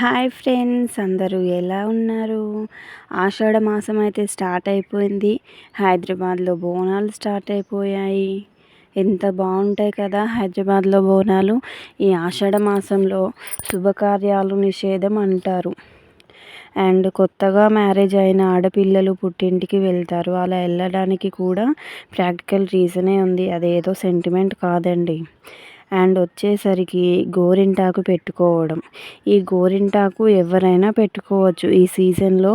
Hi friends, అందరూ ఎలా ఉన్నారు? ఆషాఢ మాసం అయితే స్టార్ట్ అయిపోయింది. హైదరాబాద్లో బోనాలు స్టార్ట్ అయిపోయాయి. ఎంత బాగుంటాయి కదా హైదరాబాద్లో బోనాలు. ఈ ఆషాఢ మాసంలో శుభకార్యాలు నిషేధం అంటారు. అండ్ కొత్తగా మ్యారేజ్ అయిన ఆడపిల్లలు పుట్టింటికి వెళ్తారు. అలా వెళ్ళడానికి కూడా ప్రాక్టికల్ రీజనే ఉంది, అదేదో సెంటిమెంట్ కాదండి. అండ్ వచ్చేసరికి గోరింటాకు పెట్టుకోవడం. ఈ గోరింటాకు ఎవరైనా పెట్టుకోవచ్చు. ఈ సీజన్లో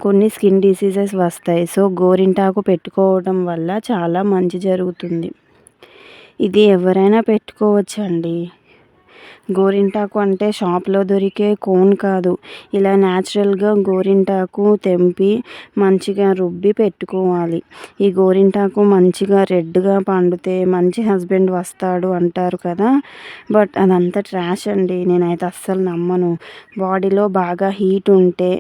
కొన్ని స్కిన్ డిసీజెస్ వస్తాయి. సో గోరింటాకు పెట్టుకోవడం వల్ల చాలా మంచి జరుగుతుంది. ఇది ఎవరైనా పెట్టుకోవచ్చండి. గోరింటాకు అంటే షాప్లో దొరికే కోన్ కాదు. ఇలా న్యాచురల్గా గోరింటాకు తెంపి మంచిగా రుబ్బి పెట్టుకోవాలి. ఈ గోరింటాకు మంచిగా రెడ్గా పండితే మంచి హస్బెండ్ వస్తాడు అంటారు కదా, బట్ అదంతా ట్రాష్ అండి. నేనైతే అస్సలు నమ్మను. బాడీలో బాగా హీట్ ఉంటే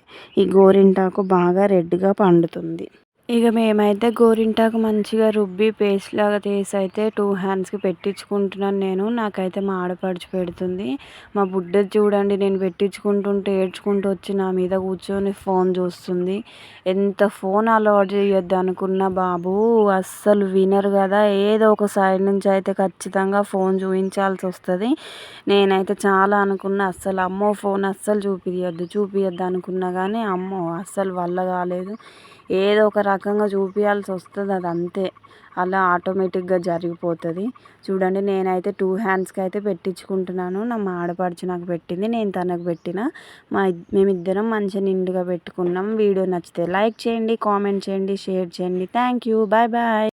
ఈ గోరింటాకు బాగా రెడ్గా పండుతుంది. ఇక మేమైతే గోరింటాకు మంచిగా రుబ్బి పేస్ట్ లాగా చేసి అయితే 2 హ్యాండ్స్కి పెట్టించుకుంటున్నాను నేను. నాకైతే మా ఆడపడుచు పెడుతుంది. మా బుడ్డది చూడండి, నేను పెట్టించుకుంటుంటే ఏడ్చుకుంటూ వచ్చి నా మీద కూర్చొని ఫోన్ చూస్తుంది. ఎంత ఫోన్ అలవాటు చేయొద్దు అనుకున్న బాబు అస్సలు వినరు కదా. ఏదో ఒక సైడ్ నుంచి అయితే ఖచ్చితంగా ఫోన్ చూపించాల్సి వస్తుంది. నేనైతే చాలా అనుకున్నా, అస్సలు అమ్మో ఫోన్ అస్సలు చూపియద్దు అనుకున్నా కానీ అమ్మో అస్సలు వల్ల కాలేదు. ఏదో ఒక రకంగా చూపించాల్సి వస్తుంది, అది అంతే. అలా ఆటోమేటిక్గా జరిగిపోతుంది. చూడండి, నేనైతే 2 హ్యాండ్స్కి అయితే పెట్టించుకుంటున్నాను. మా ఆడపడుచు నాకు పెట్టింది, నేను తనకు పెట్టిన. మేమిద్దరం మంచిగా నిండుగా పెట్టుకున్నాం. వీడియో నచ్చితే లైక్ చేయండి, కామెంట్ చేయండి, షేర్ చేయండి. Thank you, bye bye.